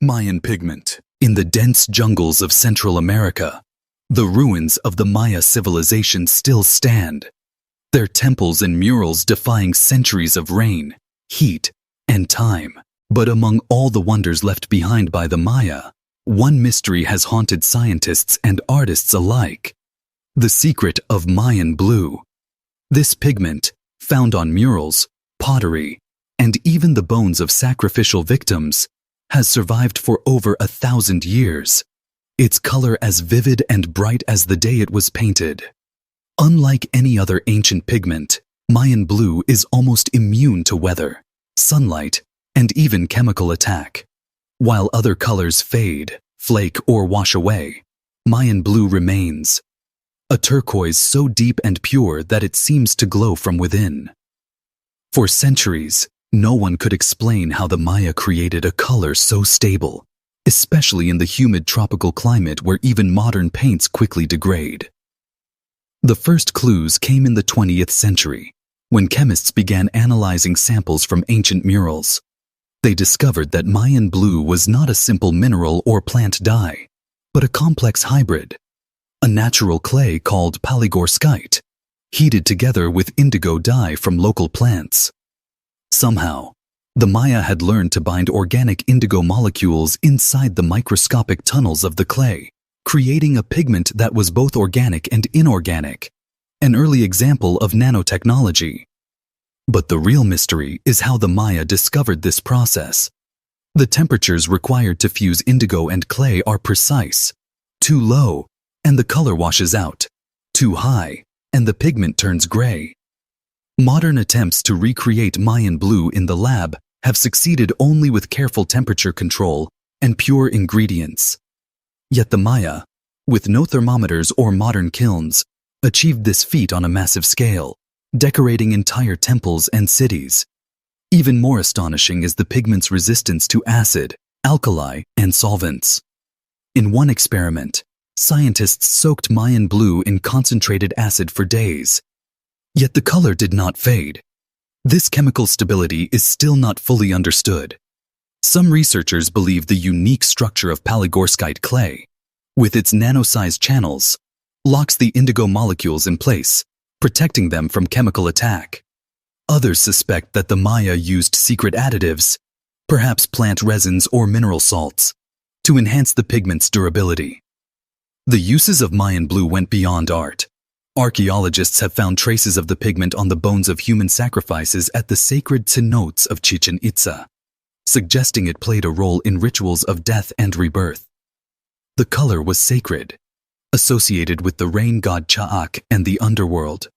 Mayan pigment. In the dense jungles of Central America, the ruins of the Maya civilization still stand, their temples and murals defying centuries of rain, heat, and time. But among all the wonders left behind by the Maya, one mystery has haunted scientists and artists alike: the secret of Mayan blue. This pigment, found on murals, pottery, and even the bones of sacrificial victims, has survived for over 1,000 years, its color as vivid and bright as the day it was painted. Unlike any other ancient pigment, Mayan blue is almost immune to weather, sunlight, and even chemical attack. While other colors fade, flake, or wash away, Mayan blue remains, a turquoise so deep and pure that it seems to glow from within. For centuries, no one could explain how the Maya created a color so stable, especially in the humid tropical climate where even modern paints quickly degrade. The first clues came in the 20th century, when chemists began analyzing samples from ancient murals. They discovered that Mayan blue was not a simple mineral or plant dye, but a complex hybrid, a natural clay called palygorskite, heated together with indigo dye from local plants. Somehow, the Maya had learned to bind organic indigo molecules inside the microscopic tunnels of the clay, creating a pigment that was both organic and inorganic, an early example of nanotechnology. But the real mystery is how the Maya discovered this process. The temperatures required to fuse indigo and clay are precise: too low, and the color washes out; too high, and the pigment turns gray. Modern attempts to recreate Mayan blue in the lab have succeeded only with careful temperature control and pure ingredients. Yet the Maya, with no thermometers or modern kilns, achieved this feat on a massive scale, decorating entire temples and cities. Even more astonishing is the pigment's resistance to acid, alkali, and solvents. In one experiment, scientists soaked Mayan blue in concentrated acid for days. Yet the color did not fade. This chemical stability is still not fully understood. Some researchers believe the unique structure of palygorskite clay, with its nano-sized channels, locks the indigo molecules in place, protecting them from chemical attack. Others suspect that the Maya used secret additives, perhaps plant resins or mineral salts, to enhance the pigment's durability. The uses of Mayan blue went beyond art. Archaeologists have found traces of the pigment on the bones of human sacrifices at the sacred cenotes of Chichen Itza, suggesting it played a role in rituals of death and rebirth. The color was sacred, associated with the rain god Cha'ak and the underworld.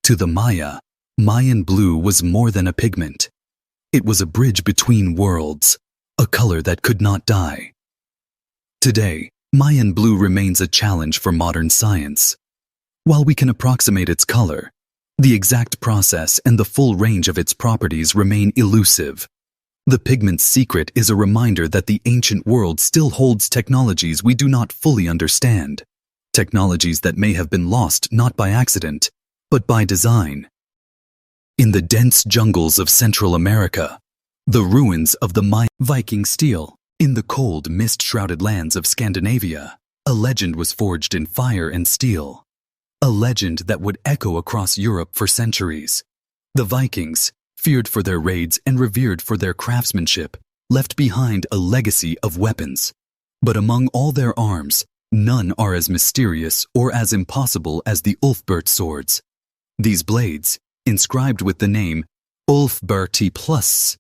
To the Maya, Mayan blue was more than a pigment. It was a bridge between worlds, a color that could not die. Today, Mayan blue remains a challenge for modern science. While we can approximate its color, the exact process and the full range of its properties remain elusive. The pigment's secret is a reminder that the ancient world still holds technologies we do not fully understand, technologies that may have been lost not by accident, but by design. In the dense jungles of Central America, the ruins of the Mayan Viking steel, in the cold, mist-shrouded lands of Scandinavia, a legend was forged in fire and steel. A legend that would echo across Europe for centuries. The Vikings, feared for their raids and revered for their craftsmanship, left behind a legacy of weapons. But among all their arms, none are as mysterious or as impossible as the Ulfberht swords. These blades, inscribed with the name Ulfberht+,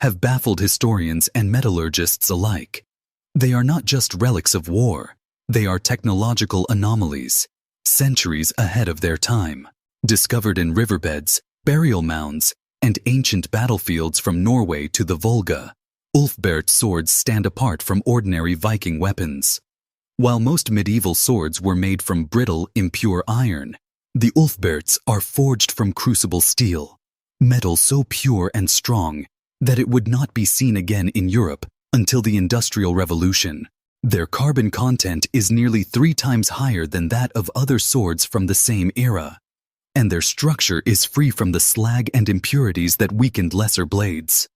have baffled historians and metallurgists alike. They are not just relics of war, they are technological anomalies, centuries ahead of their time, discovered in riverbeds, burial mounds, and ancient battlefields from Norway to the Volga. Ulfberht swords stand apart from ordinary Viking weapons. While most medieval swords were made from brittle, impure iron, the Ulfberhts are forged from crucible steel, metal so pure and strong that it would not be seen again in Europe until the Industrial Revolution. Their carbon content is nearly 3 times higher than that of other swords from the same era, and their structure is free from the slag and impurities that weakened lesser blades.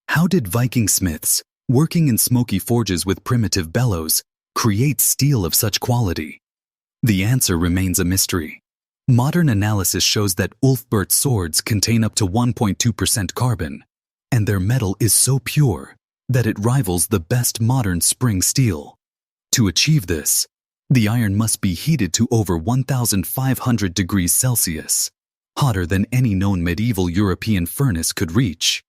How did Viking smiths, working in smoky forges with primitive bellows, creates steel of such quality? The answer remains a mystery. Modern analysis shows that Ulfberht swords contain up to 1.2% carbon, and their metal is so pure that it rivals the best modern spring steel. To achieve this, the iron must be heated to over 1,500 degrees Celsius, hotter than any known medieval European furnace could reach.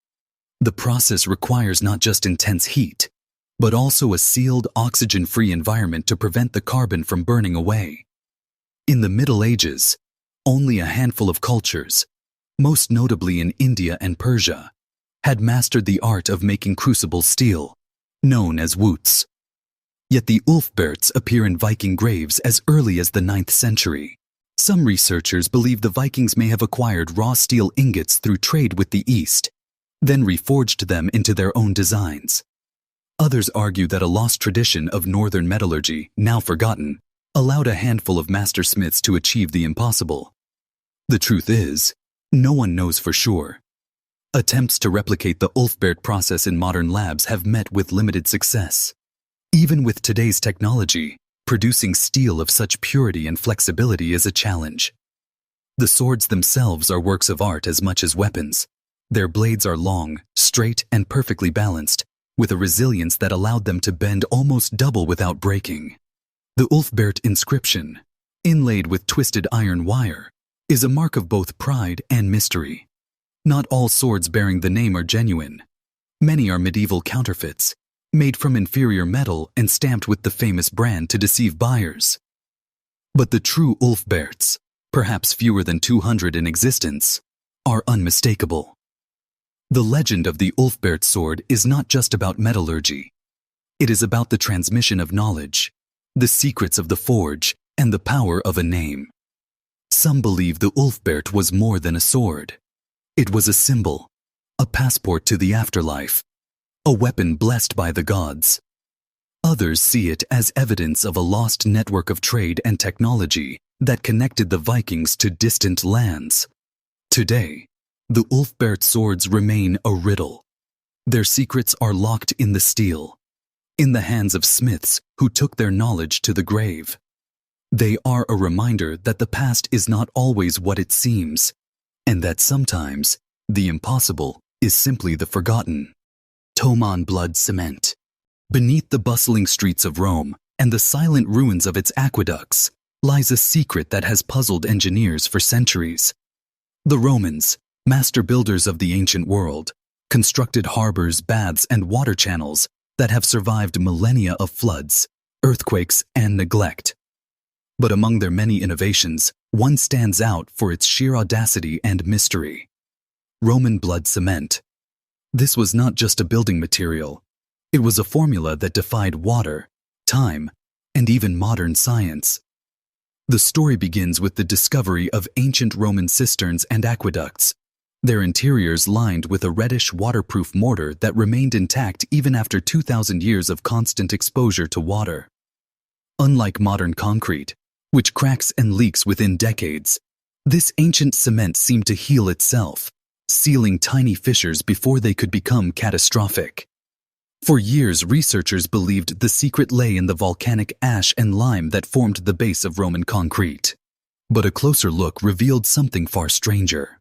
The process requires not just intense heat, but also a sealed, oxygen-free environment to prevent the carbon from burning away. In the Middle Ages, only a handful of cultures, most notably in India and Persia, had mastered the art of making crucible steel, known as woots. Yet the Ulfberhts appear in Viking graves as early as the 9th century. Some researchers believe the Vikings may have acquired raw steel ingots through trade with the East, then reforged them into their own designs. Others argue that a lost tradition of northern metallurgy, now forgotten, allowed a handful of master smiths to achieve the impossible. The truth is, no one knows for sure. Attempts to replicate the Ulfberht process in modern labs have met with limited success. Even with today's technology, producing steel of such purity and flexibility is a challenge. The swords themselves are works of art as much as weapons. Their blades are long, straight, and perfectly balanced, with a resilience that allowed them to bend almost double without breaking. The Ulfberht inscription, inlaid with twisted iron wire, is a mark of both pride and mystery. Not all swords bearing the name are genuine. Many are medieval counterfeits, made from inferior metal and stamped with the famous brand to deceive buyers. But the true Ulfberhts, perhaps fewer than 200 in existence, are unmistakable. The legend of the Ulfberht sword is not just about metallurgy. It is about the transmission of knowledge, the secrets of the forge, and the power of a name. Some believe the Ulfberht was more than a sword. It was a symbol, a passport to the afterlife, a weapon blessed by the gods. Others see it as evidence of a lost network of trade and technology that connected the Vikings to distant lands. Today, the Ulfberht swords remain a riddle. Their secrets are locked in the steel, in the hands of smiths who took their knowledge to the grave. They are a reminder that the past is not always what it seems, and that sometimes the impossible is simply the forgotten. Mayan Blue cement. Beneath the bustling streets of Rome and the silent ruins of its aqueducts lies a secret that has puzzled engineers for centuries. The Romans, master builders of the ancient world, constructed harbors, baths, and water channels that have survived millennia of floods, earthquakes, and neglect. But among their many innovations, one stands out for its sheer audacity and mystery: Mayan Blue cement. This was not just a building material. It was a formula that defied water, time, and even modern science. The story begins with the discovery of ancient Roman cisterns and aqueducts, their interiors lined with a reddish waterproof mortar that remained intact even after 2,000 years of constant exposure to water. Unlike modern concrete, which cracks and leaks within decades, this ancient cement seemed to heal itself, sealing tiny fissures before they could become catastrophic. For years, researchers believed the secret lay in the volcanic ash and lime that formed the base of Roman concrete. But a closer look revealed something far stranger.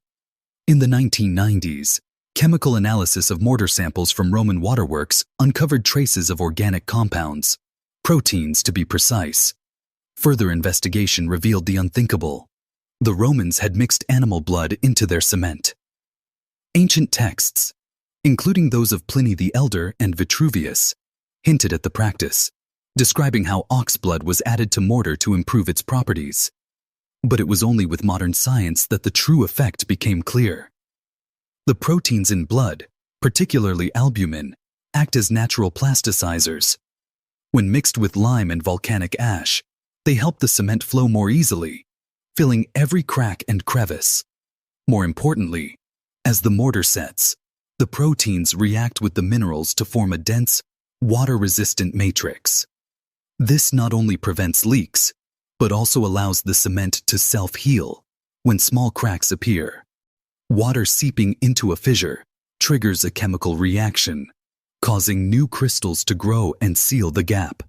In the 1990s, chemical analysis of mortar samples from Roman waterworks uncovered traces of organic compounds, proteins to be precise. Further investigation revealed the unthinkable. The Romans had mixed animal blood into their cement. Ancient texts, including those of Pliny the Elder and Vitruvius, hinted at the practice, describing how ox blood was added to mortar to improve its properties. But it was only with modern science that the true effect became clear. The proteins in blood, particularly albumin, act as natural plasticizers. When mixed with lime and volcanic ash, they help the cement flow more easily, filling every crack and crevice. More importantly, as the mortar sets, the proteins react with the minerals to form a dense, water-resistant matrix. This not only prevents leaks, but also allows the cement to self-heal when small cracks appear. Water seeping into a fissure triggers a chemical reaction, causing new crystals to grow and seal the gap.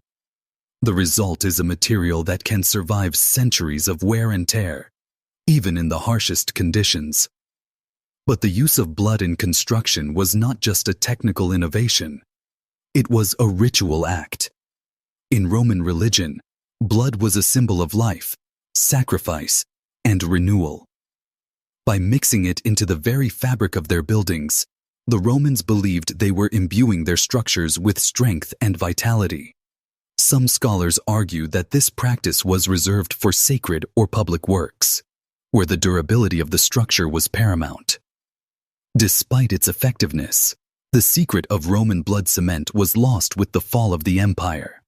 The result is a material that can survive centuries of wear and tear, even in the harshest conditions. But the use of blood in construction was not just a technical innovation. It was a ritual act. In Roman religion, blood was a symbol of life, sacrifice, and renewal. By mixing it into the very fabric of their buildings, the Romans believed they were imbuing their structures with strength and vitality. Some scholars argue that this practice was reserved for sacred or public works, where the durability of the structure was paramount. Despite its effectiveness, the secret of Roman blood cement was lost with the fall of the empire.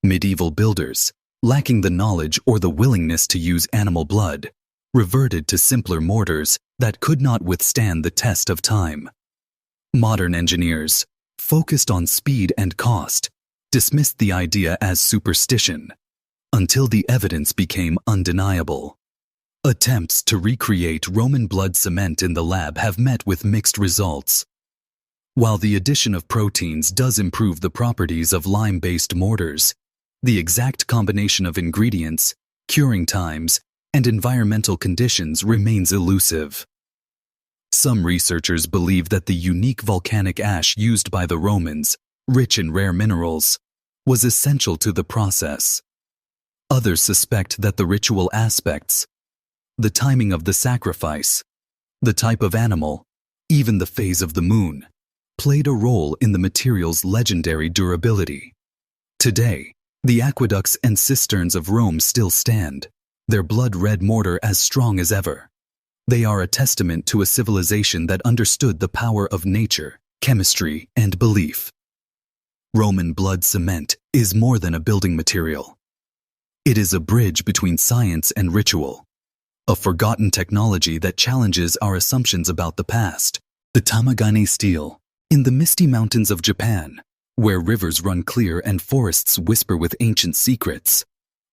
Medieval builders, lacking the knowledge or the willingness to use animal blood, reverted to simpler mortars that could not withstand the test of time. Modern engineers, focused on speed and cost, dismissed the idea as superstition, until the evidence became undeniable. Attempts to recreate Roman blood cement in the lab have met with mixed results. While the addition of proteins does improve the properties of lime-based mortars, the exact combination of ingredients, curing times, and environmental conditions remains elusive. Some researchers believe that the unique volcanic ash used by the Romans, rich in rare minerals, was essential to the process. Others suspect that the ritual aspects, the timing of the sacrifice, the type of animal, even the phase of the moon, played a role in the material's legendary durability. Today, the aqueducts and cisterns of Rome still stand, their blood-red mortar as strong as ever. They are a testament to a civilization that understood the power of nature, chemistry, and belief. Roman blood cement is more than a building material. It is a bridge between science and ritual, a forgotten technology that challenges our assumptions about the past. The Tamahagane steel, in the misty mountains of Japan, where rivers run clear and forests whisper with ancient secrets,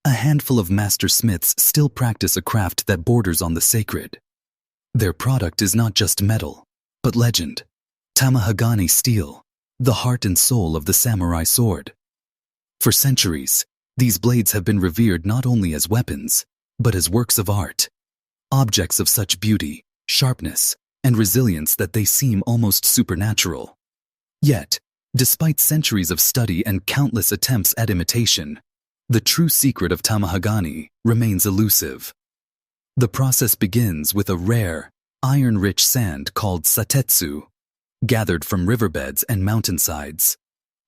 a handful of master smiths still practice a craft that borders on the sacred. Their product is not just metal, but legend. Tamahagane steel, the heart and soul of the samurai sword. For centuries, these blades have been revered not only as weapons, but as works of art, objects of such beauty, sharpness, and resilience that they seem almost supernatural. Yet, despite centuries of study and countless attempts at imitation, the true secret of Tamahagane remains elusive. The process begins with a rare, iron-rich sand called satetsu, gathered from riverbeds and mountainsides.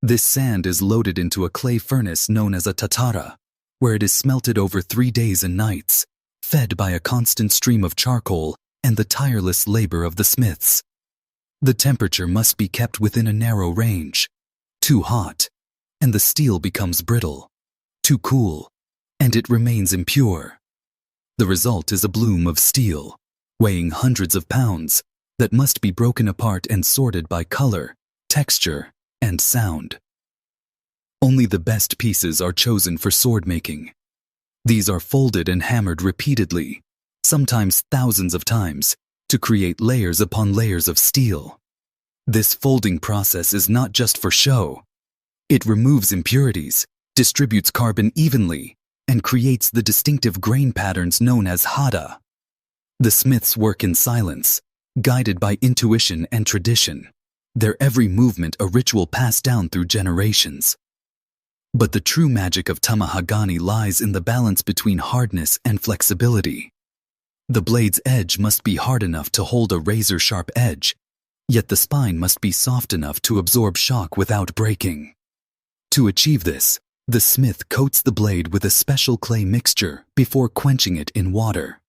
This sand is loaded into a clay furnace known as a tatara, where it is smelted over 3 days and nights, fed by a constant stream of charcoal and the tireless labor of the smiths. The temperature must be kept within a narrow range. Too hot, and the steel becomes brittle. Too cool, and it remains impure. The result is a bloom of steel, weighing hundreds of pounds, that must be broken apart and sorted by color, texture, and sound. Only the best pieces are chosen for sword making. These are folded and hammered repeatedly, sometimes thousands of times, to create layers upon layers of steel. This folding process is not just for show. It removes impurities, distributes carbon evenly, and creates the distinctive grain patterns known as hada. The smiths work in silence, guided by intuition and tradition, their every movement a ritual passed down through generations. But the true magic of Tamahagane lies in the balance between hardness and flexibility. The blade's edge must be hard enough to hold a razor-sharp edge, yet the spine must be soft enough to absorb shock without breaking. To achieve this, the smith coats the blade with a special clay mixture before quenching it in water.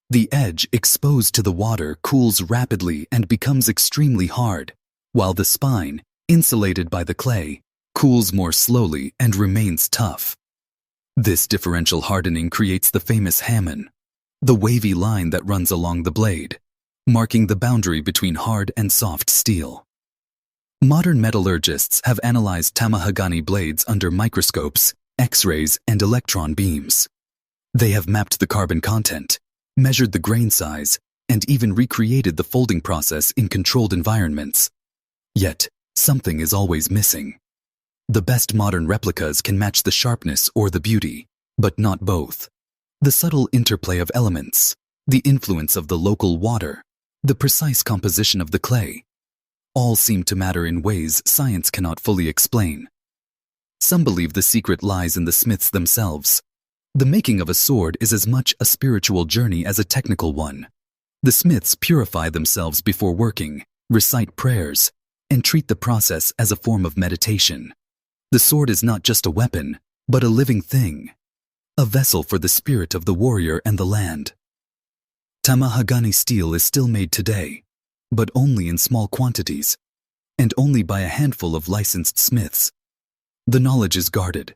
The edge exposed to the water cools rapidly and becomes extremely hard, while the spine, insulated by the clay, cools more slowly and remains tough. This differential hardening creates the famous hamon, the wavy line that runs along the blade, marking the boundary between hard and soft steel. Modern metallurgists have analyzed Tamahagane blades under microscopes, X-rays, and electron beams. They have mapped the carbon content, measured the grain size, and even recreated the folding process in controlled environments. Yet, something is always missing. The best modern replicas can match the sharpness or the beauty, but not both. The subtle interplay of elements, the influence of the local water, the precise composition of the clay, all seem to matter in ways science cannot fully explain. Some believe the secret lies in the smiths themselves. The making of a sword is as much a spiritual journey as a technical one. The smiths purify themselves before working, recite prayers, and treat the process as a form of meditation. The sword is not just a weapon, but a living thing, a vessel for the spirit of the warrior and the land. Tamahagane steel is still made today, but only in small quantities, and only by a handful of licensed smiths. The knowledge is guarded,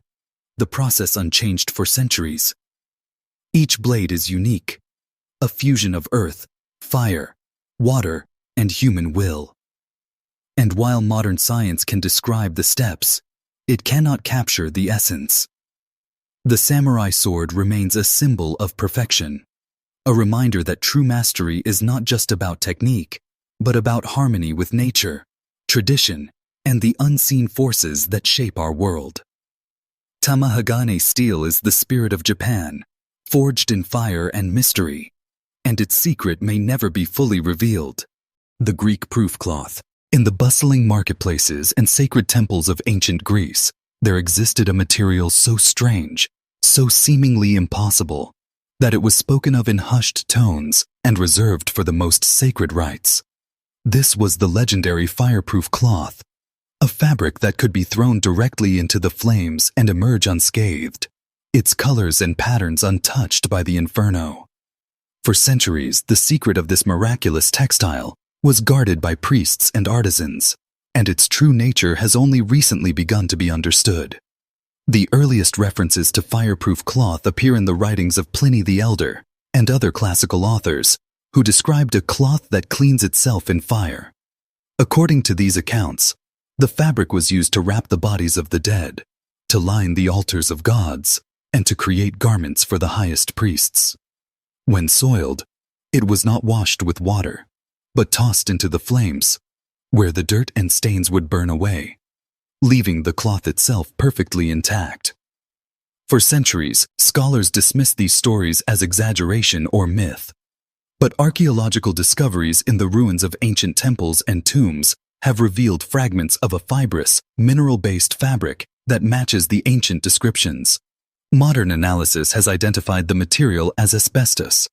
the process unchanged for centuries. Each blade is unique, a fusion of earth, fire, water, and human will. And while modern science can describe the steps, it cannot capture the essence. The samurai sword remains a symbol of perfection, a reminder that true mastery is not just about technique, but about harmony with nature, tradition, and the unseen forces that shape our world. Tamahagane steel is the spirit of Japan, forged in fire and mystery, and its secret may never be fully revealed. The Greek proof cloth. In the bustling marketplaces and sacred temples of ancient Greece, there existed a material so strange, so seemingly impossible, that it was spoken of in hushed tones and reserved for the most sacred rites. This was the legendary fireproof cloth, a fabric that could be thrown directly into the flames and emerge unscathed, its colors and patterns untouched by the inferno. For centuries, the secret of this miraculous textile was guarded by priests and artisans, and its true nature has only recently begun to be understood. The earliest references to fireproof cloth appear in the writings of Pliny the Elder and other classical authors, who described a cloth that cleans itself in fire. According to these accounts, the fabric was used to wrap the bodies of the dead, to line the altars of gods, and to create garments for the highest priests. When soiled, it was not washed with water, but tossed into the flames, where the dirt and stains would burn away, leaving the cloth itself perfectly intact. For centuries, scholars dismissed these stories as exaggeration or myth, but archaeological discoveries in the ruins of ancient temples and tombs have revealed fragments of a fibrous, mineral-based fabric that matches the ancient descriptions. Modern analysis has identified the material as asbestos,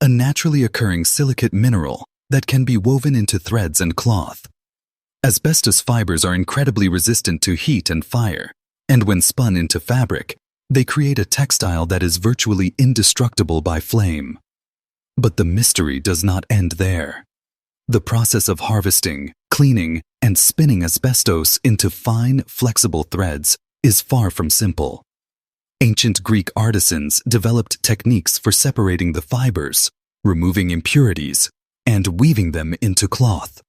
a naturally occurring silicate mineral that can be woven into threads and cloth. Asbestos fibers are incredibly resistant to heat and fire, and when spun into fabric, they create a textile that is virtually indestructible by flame. But the mystery does not end there. The process of harvesting, cleaning, and spinning asbestos into fine, flexible threads is far from simple. Ancient Greek artisans developed techniques for separating the fibers, removing impurities, and weaving them into cloth,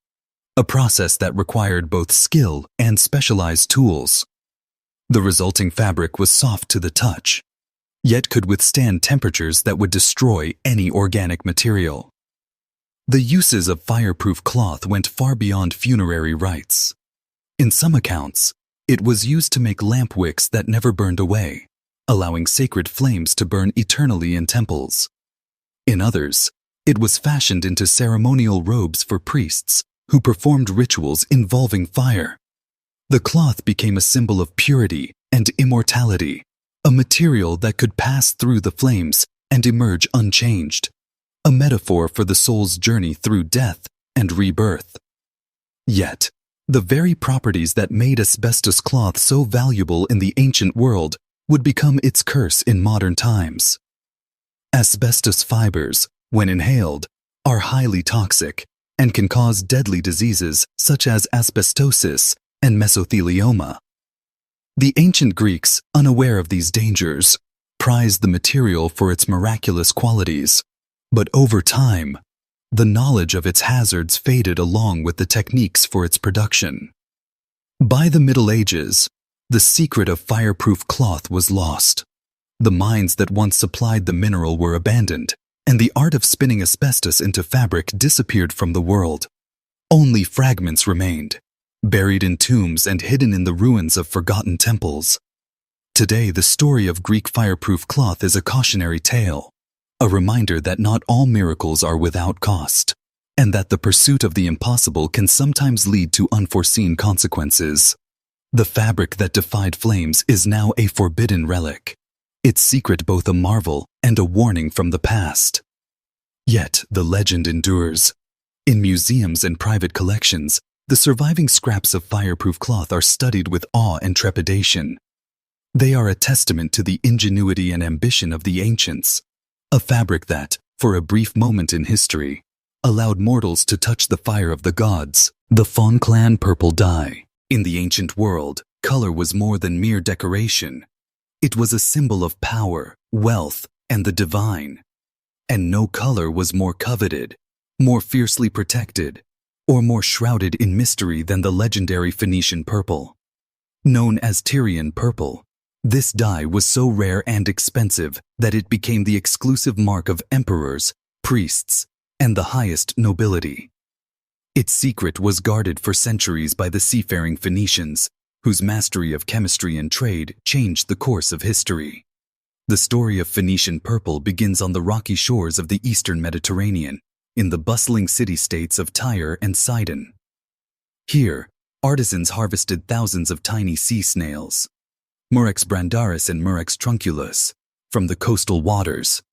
a process that required both skill and specialized tools. The resulting fabric was soft to the touch, yet could withstand temperatures that would destroy any organic material. The uses of fireproof cloth went far beyond funerary rites. In some accounts, it was used to make lamp wicks that never burned away, allowing sacred flames to burn eternally in temples. In others, it was fashioned into ceremonial robes for priests who performed rituals involving fire. The cloth became a symbol of purity and immortality, a material that could pass through the flames and emerge unchanged, a metaphor for the soul's journey through death and rebirth. Yet, the very properties that made asbestos cloth so valuable in the ancient world would become its curse in modern times. Asbestos fibers, when inhaled, are highly toxic and can cause deadly diseases such as asbestosis and mesothelioma. The ancient Greeks, unaware of these dangers, prized the material for its miraculous qualities, but over time, the knowledge of its hazards faded along with the techniques for its production. By the Middle Ages, the secret of fireproof cloth was lost. The mines that once supplied the mineral were abandoned, and the art of spinning asbestos into fabric disappeared from the world. Only fragments remained, buried in tombs and hidden in the ruins of forgotten temples. Today, the story of Greek fireproof cloth is a cautionary tale, a reminder that not all miracles are without cost, and that the pursuit of the impossible can sometimes lead to unforeseen consequences. The fabric that defied flames is now a forbidden relic, its secret both a marvel and a warning from the past. Yet the legend endures. In museums and private collections, the surviving scraps of fireproof cloth are studied with awe and trepidation. They are a testament to the ingenuity and ambition of the ancients, a fabric that, for a brief moment in history, allowed mortals to touch the fire of the gods. The Fawn Clan purple dye. In the ancient world, color was more than mere decoration. It was a symbol of power, wealth, and the divine. And no color was more coveted, more fiercely protected, or more shrouded in mystery than the legendary Phoenician purple. Known as Tyrian purple, this dye was so rare and expensive that it became the exclusive mark of emperors, priests, and the highest nobility. Its secret was guarded for centuries by the seafaring Phoenicians, whose mastery of chemistry and trade changed the course of history. The story of Phoenician purple begins on the rocky shores of the eastern Mediterranean, in the bustling city-states of Tyre and Sidon. Here, artisans harvested thousands of tiny sea snails, Murex brandaris and Murex trunculus, from the coastal waters.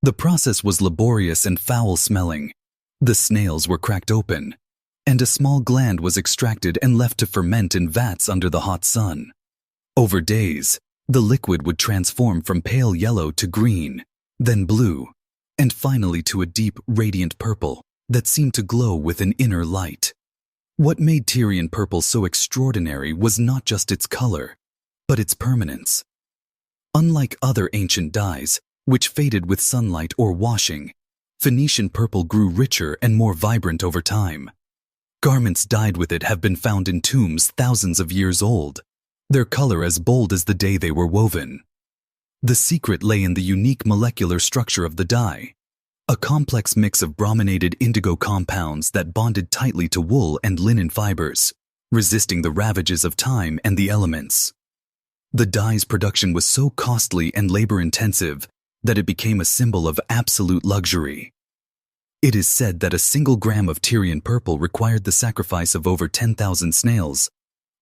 The process was laborious and foul-smelling. The snails were cracked open, and a small gland was extracted and left to ferment in vats under the hot sun. Over days, the liquid would transform from pale yellow to green, then blue, and finally to a deep, radiant purple that seemed to glow with an inner light. What made Tyrian purple so extraordinary was not just its color, but its permanence. Unlike other ancient dyes, which faded with sunlight or washing, Phoenician purple grew richer and more vibrant over time. Garments dyed with it have been found in tombs thousands of years old, their color as bold as the day they were woven. The secret lay in the unique molecular structure of the dye, a complex mix of brominated indigo compounds that bonded tightly to wool and linen fibers, resisting the ravages of time and the elements. The dye's production was so costly and labor-intensive that it became a symbol of absolute luxury. It is said that a single gram of Tyrian purple required the sacrifice of over 10,000 snails.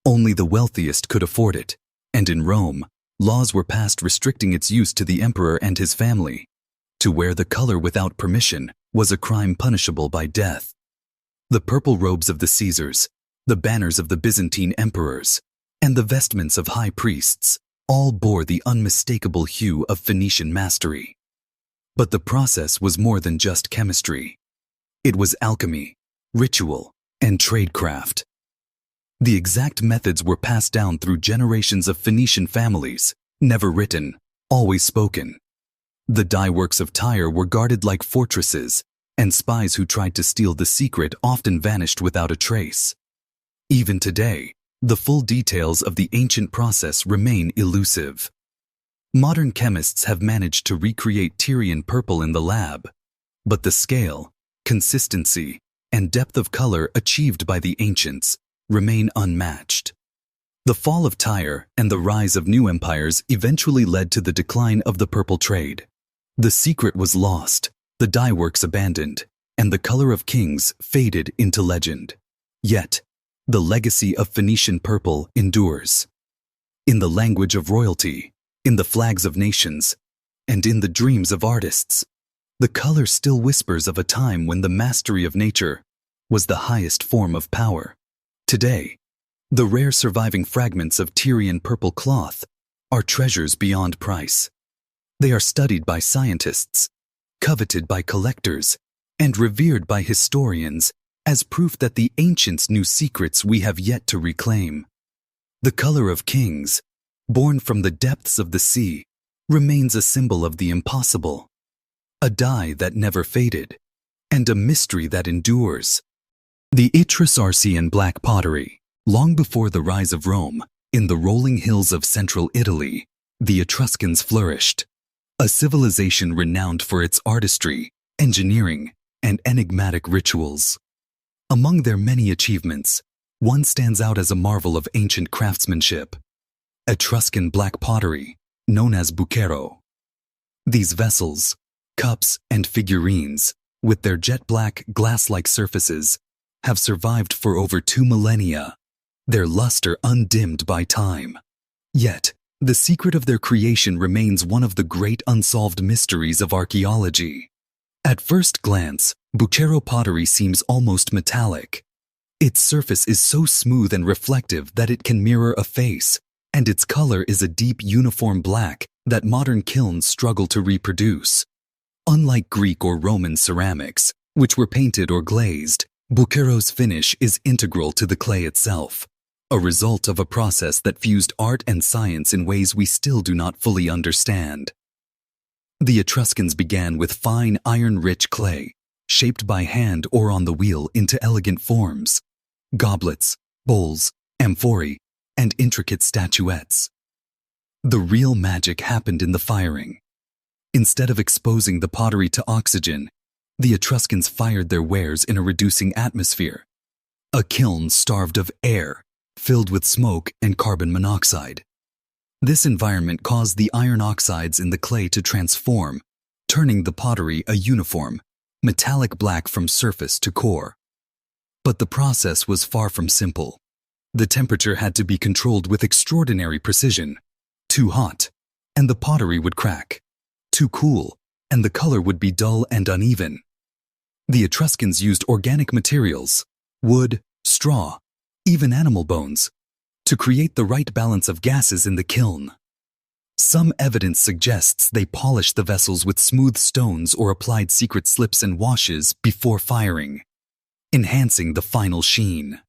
Only the wealthiest could afford it, and in Rome, laws were passed restricting its use to the emperor and his family. To wear the color without permission was a crime punishable by death. The purple robes of the Caesars, the banners of the Byzantine emperors, and the vestments of high priests all bore the unmistakable hue of Phoenician mastery. But the process was more than just chemistry. It was alchemy, ritual, and tradecraft. The exact methods were passed down through generations of Phoenician families, never written, always spoken. The dye works of Tyre were guarded like fortresses, and spies who tried to steal the secret often vanished without a trace. Even today, the full details of the ancient process remain elusive. Modern chemists have managed to recreate Tyrian purple in the lab, but the scale, consistency, and depth of color achieved by the ancients remain unmatched. The fall of Tyre and the rise of new empires eventually led to the decline of the purple trade. The secret was lost, the dye works abandoned, and the color of kings faded into legend. Yet, the legacy of Phoenician purple endures. In the language of royalty, in the flags of nations, and in the dreams of artists, the color still whispers of a time when the mastery of nature was the highest form of power. Today, the rare surviving fragments of Tyrian purple cloth are treasures beyond price. They are studied by scientists, coveted by collectors, and revered by historians as proof that the ancients knew secrets we have yet to reclaim. The color of kings, born from the depths of the sea, remains a symbol of the impossible, a dye that never faded, and a mystery that endures. The Etruscan black pottery. Long before the rise of Rome, in the rolling hills of central Italy, the Etruscans flourished, a civilization renowned for its artistry, engineering, and enigmatic rituals. Among their many achievements, One stands out as a marvel of ancient craftsmanship: Etruscan black pottery, known as Bucchero. These vessels, cups, and figurines, with their jet-black, glass-like surfaces, have survived for over 2 millennia, their luster undimmed by time. Yet, the secret of their creation remains one of the great unsolved mysteries of archaeology. At first glance, Bucchero pottery seems almost metallic. Its surface is so smooth and reflective that it can mirror a face, and its color is a deep, uniform black that modern kilns struggle to reproduce. Unlike Greek or Roman ceramics, which were painted or glazed, Bucchero's finish is integral to the clay itself, a result of a process that fused art and science in ways we still do not fully understand. The Etruscans began with fine, iron-rich clay, shaped by hand or on the wheel into elegant forms: goblets, bowls, amphorae, and intricate statuettes. The real magic happened in the firing. Instead of exposing the pottery to oxygen, the Etruscans fired their wares in a reducing atmosphere, a kiln starved of air, filled with smoke and carbon monoxide. This environment caused the iron oxides in the clay to transform, turning the pottery a uniform, metallic black from surface to core. But the process was far from simple. The temperature had to be controlled with extraordinary precision. Too hot, and the pottery would crack. Too cool, and the color would be dull and uneven. The Etruscans used organic materials, wood, straw, even animal bones, to create the right balance of gases in the kiln. Some evidence suggests they polished the vessels with smooth stones or applied secret slips and washes before firing, enhancing the final sheen.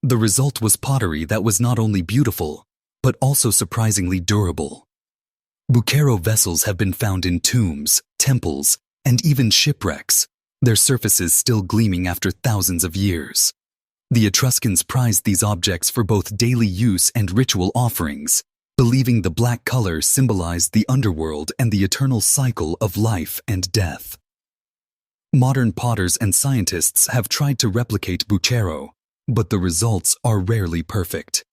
The result was pottery that was not only beautiful, but also surprisingly durable. Bucchero vessels have been found in tombs, temples, and even shipwrecks, their surfaces still gleaming after thousands of years. The Etruscans prized these objects for both daily use and ritual offerings, believing the black color symbolized the underworld and the eternal cycle of life and death. Modern potters and scientists have tried to replicate Bucchero, but the results are rarely perfect.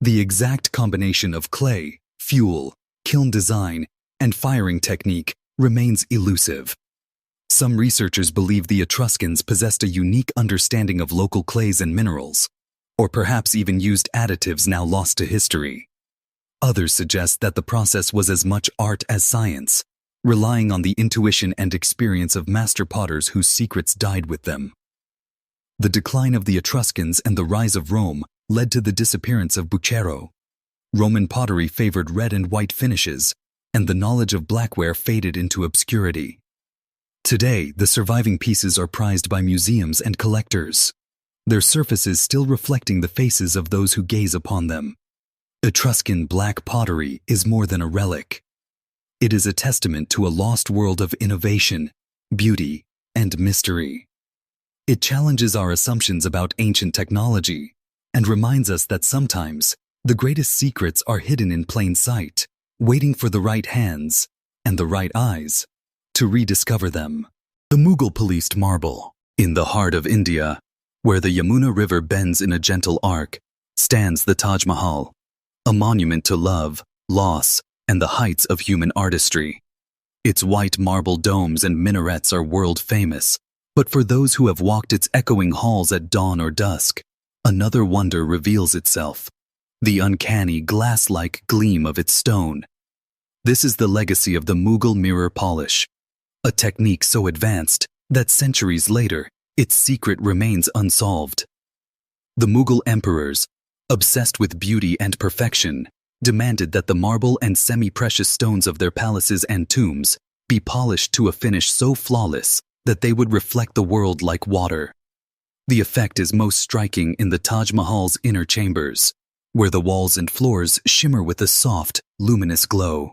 The exact combination of clay, fuel, kiln design, and firing technique remains elusive. Some researchers believe the Etruscans possessed a unique understanding of local clays and minerals, or perhaps even used additives now lost to history. Others suggest that the process was as much art as science, relying on the intuition and experience of master potters whose secrets died with them. The decline of the Etruscans and the rise of Rome led to the disappearance of Bucchero. Roman pottery favored red and white finishes, and the knowledge of blackware faded into obscurity. Today, the surviving pieces are prized by museums and collectors, their surfaces still reflecting the faces of those who gaze upon them. Etruscan black pottery is more than a relic. It is a testament to a lost world of innovation, beauty, and mystery. It challenges our assumptions about ancient technology and reminds us that sometimes the greatest secrets are hidden in plain sight, waiting for the right hands and the right eyes to rediscover them. The Mughal policed marble. In the heart of India, where the Yamuna River bends in a gentle arc, stands the Taj Mahal, a monument to love, loss, and the heights of human artistry. Its white marble domes and minarets are world famous, but for those who have walked its echoing halls at dawn or dusk, another wonder reveals itself: the uncanny glass-like gleam of its stone. This is the legacy of the Mughal mirror polish, a technique so advanced that centuries later, its secret remains unsolved. The Mughal emperors, obsessed with beauty and perfection, demanded that the marble and semi-precious stones of their palaces and tombs be polished to a finish so flawless that they would reflect the world like water. The effect is most striking in the Taj Mahal's inner chambers, where the walls and floors shimmer with a soft, luminous glow.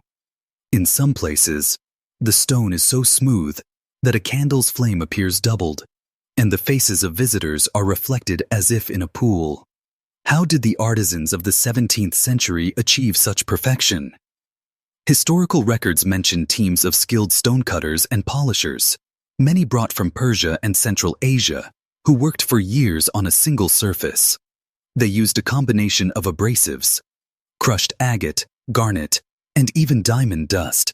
In some places, the stone is so smooth that a candle's flame appears doubled, and the faces of visitors are reflected as if in a pool. How did the artisans of the 17th century achieve such perfection? Historical records mention teams of skilled stonecutters and polishers, many brought from Persia and Central Asia, who worked for years on a single surface. They used a combination of abrasives, crushed agate, garnet, and even diamond dust,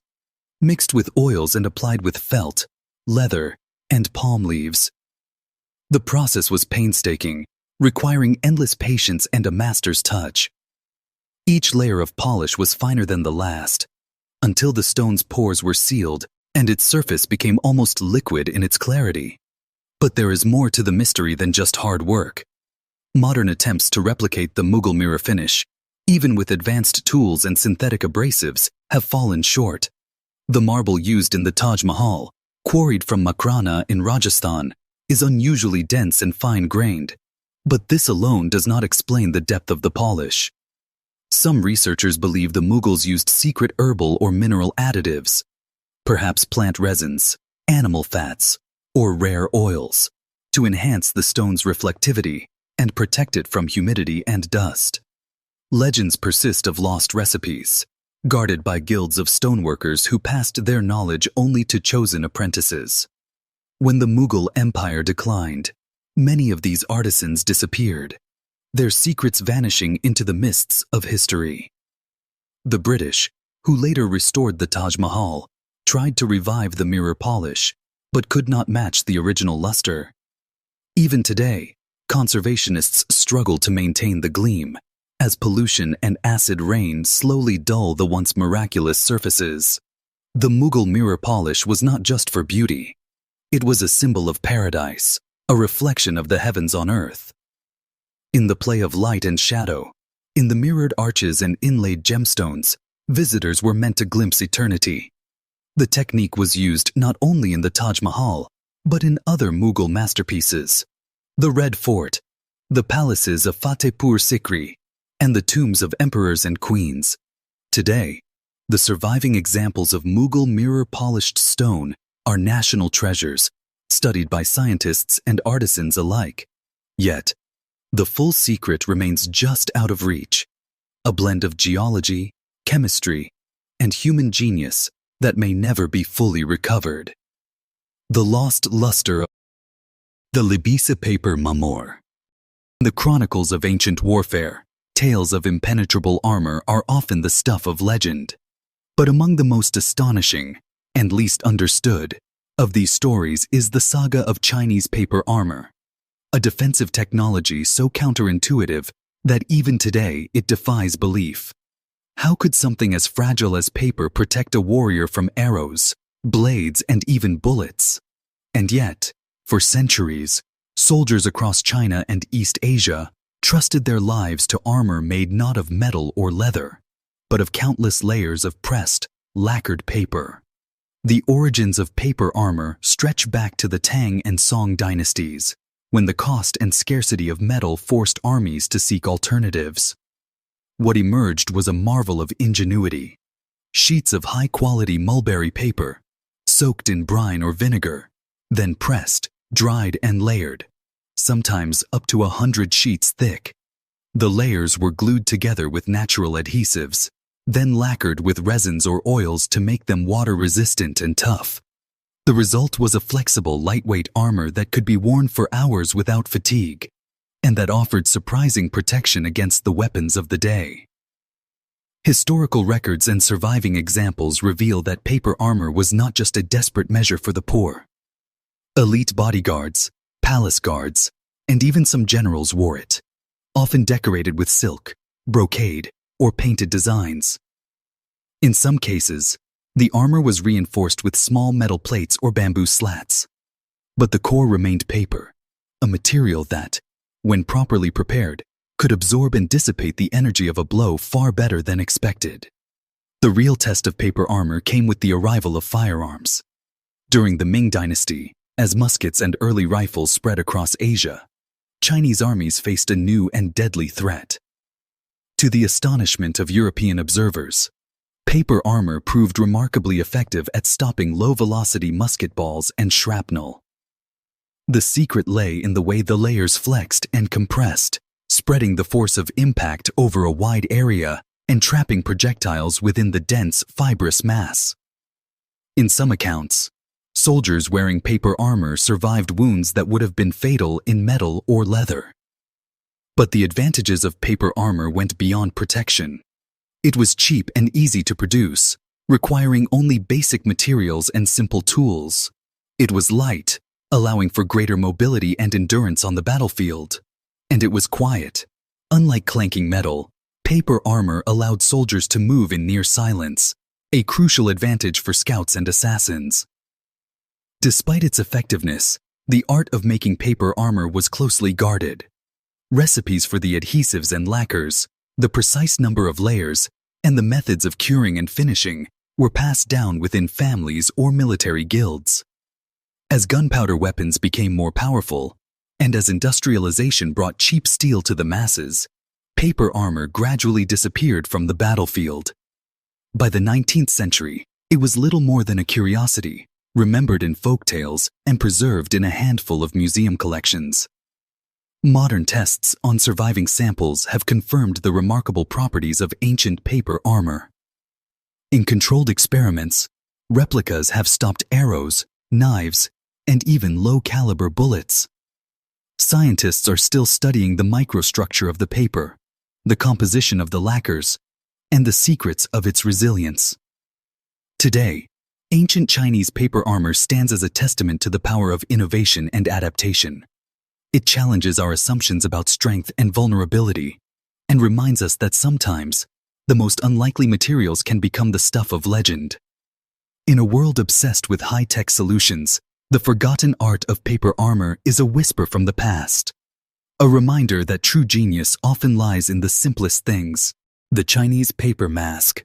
mixed with oils and applied with felt, leather, and palm leaves. The process was painstaking, requiring endless patience and a master's touch. Each layer of polish was finer than the last, until the stone's pores were sealed and its surface became almost liquid in its clarity. But there is more to the mystery than just hard work. Modern attempts to replicate the Mughal mirror finish, even with advanced tools and synthetic abrasives, have fallen short. The marble used in the Taj Mahal, quarried from Makrana in Rajasthan, is unusually dense and fine-grained, but this alone does not explain the depth of the polish. Some researchers believe the Mughals used secret herbal or mineral additives, perhaps plant resins, animal fats, or rare oils, to enhance the stone's reflectivity and protect it from humidity and dust. Legends persist of lost recipes, guarded by guilds of stoneworkers who passed their knowledge only to chosen apprentices. When the Mughal Empire declined, many of these artisans disappeared, their secrets vanishing into the mists of history. The British, who later restored the Taj Mahal, tried to revive the mirror polish, but could not match the original luster. Even today, conservationists struggle to maintain the gleam, as pollution and acid rain slowly dull the once miraculous surfaces. The Mughal mirror polish was not just for beauty. It was a symbol of paradise, a reflection of the heavens on earth. In the play of light and shadow, in the mirrored arches and inlaid gemstones, visitors were meant to glimpse eternity. The technique was used not only in the Taj Mahal, but in other Mughal masterpieces: the Red Fort, the palaces of Fatehpur Sikri, and the tombs of emperors and queens. Today, the surviving examples of Mughal mirror-polished stone are national treasures, studied by scientists and artisans alike. Yet, the full secret remains just out of reach, a blend of geology, chemistry, and human genius that may never be fully recovered. The lost luster of the Libisa paper marmor. The chronicles of ancient warfare, tales of impenetrable armor are often the stuff of legend. But among the most astonishing, and least understood, of these stories is the saga of Chinese paper armor, a defensive technology so counterintuitive that even today it defies belief. How could something as fragile as paper protect a warrior from arrows, blades, and even bullets? And yet, for centuries, soldiers across China and East Asia trusted their lives to armor made not of metal or leather, but of countless layers of pressed, lacquered paper. The origins of paper armor stretch back to the Tang and Song dynasties, when the cost and scarcity of metal forced armies to seek alternatives. What emerged was a marvel of ingenuity: sheets of high-quality mulberry paper, soaked in brine or vinegar, then pressed, dried, and layered, sometimes up to 100 sheets thick. The layers were glued together with natural adhesives, then lacquered with resins or oils to make them water-resistant and tough. The result was a flexible, lightweight armor that could be worn for hours without fatigue, and that offered surprising protection against the weapons of the day. Historical records and surviving examples reveal that paper armor was not just a desperate measure for the poor. Elite bodyguards, palace guards, and even some generals wore it, often decorated with silk, brocade, or painted designs. In some cases, the armor was reinforced with small metal plates or bamboo slats. But the core remained paper, a material that, when properly prepared, could absorb and dissipate the energy of a blow far better than expected. The real test of paper armor came with the arrival of firearms. During the Ming Dynasty, as muskets and early rifles spread across Asia, Chinese armies faced a new and deadly threat. To the astonishment of European observers, paper armor proved remarkably effective at stopping low-velocity musket balls and shrapnel. The secret lay in the way the layers flexed and compressed, spreading the force of impact over a wide area and trapping projectiles within the dense, fibrous mass. In some accounts, soldiers wearing paper armor survived wounds that would have been fatal in metal or leather. But the advantages of paper armor went beyond protection. It was cheap and easy to produce, requiring only basic materials and simple tools. It was light, allowing for greater mobility and endurance on the battlefield. And it was quiet. Unlike clanking metal, paper armor allowed soldiers to move in near silence, a crucial advantage for scouts and assassins. Despite its effectiveness, the art of making paper armor was closely guarded. Recipes for the adhesives and lacquers, the precise number of layers, and the methods of curing and finishing were passed down within families or military guilds. As gunpowder weapons became more powerful, and as industrialization brought cheap steel to the masses, paper armor gradually disappeared from the battlefield. By the 19th century, it was little more than a curiosity, remembered in folktales and preserved in a handful of museum collections. Modern tests on surviving samples have confirmed the remarkable properties of ancient paper armor. In controlled experiments, replicas have stopped arrows, knives, and even low-caliber bullets. Scientists are still studying the microstructure of the paper, the composition of the lacquers, and the secrets of its resilience. Today, ancient Chinese paper armor stands as a testament to the power of innovation and adaptation. It challenges our assumptions about strength and vulnerability, and reminds us that sometimes, the most unlikely materials can become the stuff of legend. In a world obsessed with high-tech solutions, the forgotten art of paper armor is a whisper from the past. A reminder that true genius often lies in the simplest things. The Chinese paper mask.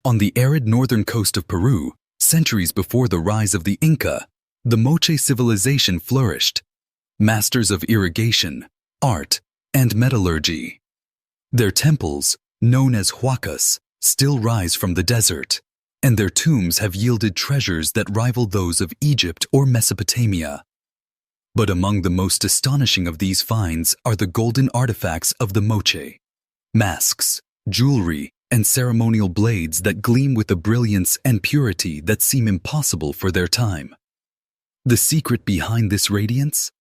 On the arid northern coast of Peru, centuries before the rise of the Inca, the Moche civilization flourished. Masters of irrigation, art, and metallurgy. Their temples, known as huacas, still rise from the desert, and their tombs have yielded treasures that rival those of Egypt or Mesopotamia. But among the most astonishing of these finds are the golden artifacts of the Moche: masks, jewelry, and ceremonial blades that gleam with a brilliance and purity that seem impossible for their time. The secret behind this radiance?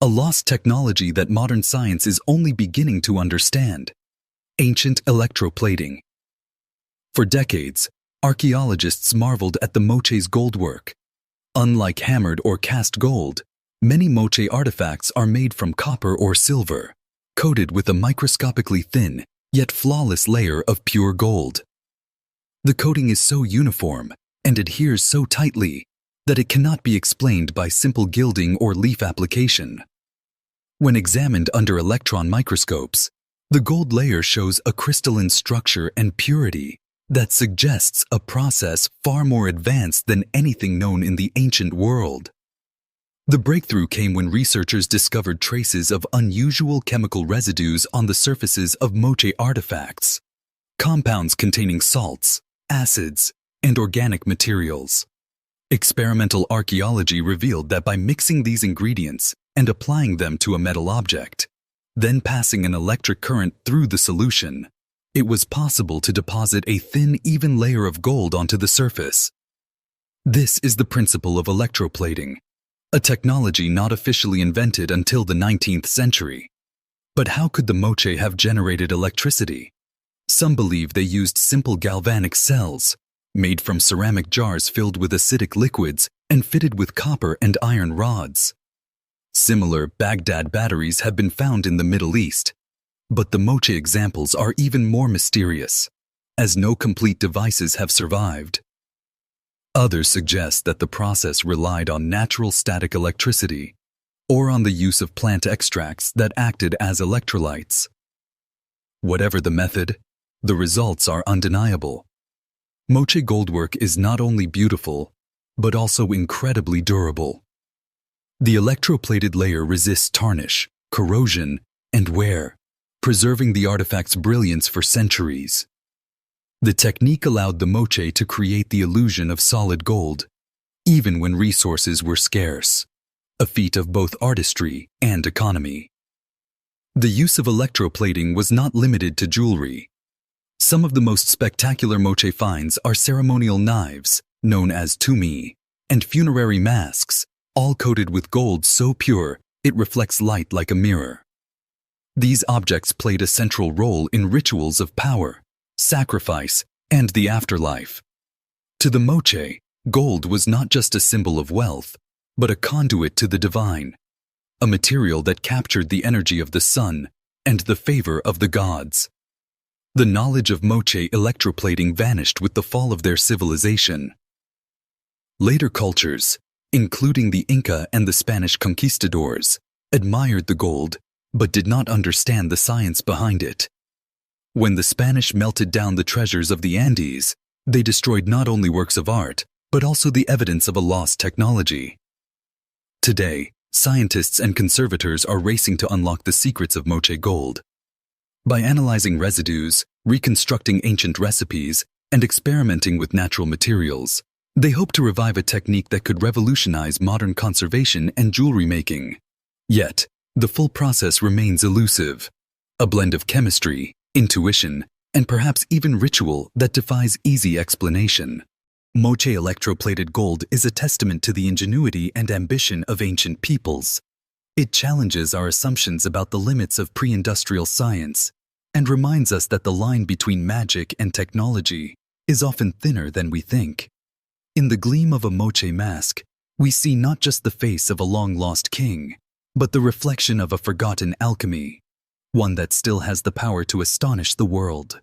A lost technology that modern science is only beginning to understand: ancient electroplating. For decades, archaeologists marveled at the Moche's goldwork. Unlike hammered or cast gold, many Moche artifacts are made from copper or silver, coated with a microscopically thin, yet flawless layer of pure gold. The coating is so uniform and adheres so tightly that it cannot be explained by simple gilding or leaf application. When examined under electron microscopes, the gold layer shows a crystalline structure and purity that suggests a process far more advanced than anything known in the ancient world. The breakthrough came when researchers discovered traces of unusual chemical residues on the surfaces of Moche artifacts, compounds containing salts, acids, and organic materials. Experimental archaeology revealed that by mixing these ingredients and applying them to a metal object, then passing an electric current through the solution, it was possible to deposit a thin, even layer of gold onto the surface. This is the principle of electroplating, a technology not officially invented until the 19th century. But how could the Moche have generated electricity? Some believe they used simple galvanic cells, made from ceramic jars filled with acidic liquids and fitted with copper and iron rods. Similar Baghdad batteries have been found in the Middle East, but the Moche examples are even more mysterious, as no complete devices have survived. Others suggest that the process relied on natural static electricity, or on the use of plant extracts that acted as electrolytes. Whatever the method, the results are undeniable. Moche goldwork is not only beautiful, but also incredibly durable. The electroplated layer resists tarnish, corrosion, and wear, preserving the artifact's brilliance for centuries. The technique allowed the Moche to create the illusion of solid gold, even when resources were scarce, a feat of both artistry and economy. The use of electroplating was not limited to jewelry. Some of the most spectacular Moche finds are ceremonial knives, known as tumi, and funerary masks, all coated with gold so pure it reflects light like a mirror. These objects played a central role in rituals of power, sacrifice, and the afterlife. To the Moche, gold was not just a symbol of wealth, but a conduit to the divine, a material that captured the energy of the sun and the favor of the gods. The knowledge of Moche electroplating vanished with the fall of their civilization. Later cultures, including the Inca and the Spanish conquistadors, admired the gold but did not understand the science behind it. When the Spanish melted down the treasures of the Andes, they destroyed not only works of art, but also the evidence of a lost technology. Today, scientists and conservators are racing to unlock the secrets of Moche gold. By analyzing residues, reconstructing ancient recipes, and experimenting with natural materials, they hope to revive a technique that could revolutionize modern conservation and jewelry making. Yet, the full process remains elusive, a blend of chemistry, intuition, and perhaps even ritual that defies easy explanation. Moche electroplated gold is a testament to the ingenuity and ambition of ancient peoples. It challenges our assumptions about the limits of pre-industrial science and reminds us that the line between magic and technology is often thinner than we think. In the gleam of a Moche mask, we see not just the face of a long-lost king, but the reflection of a forgotten alchemy, one that still has the power to astonish the world.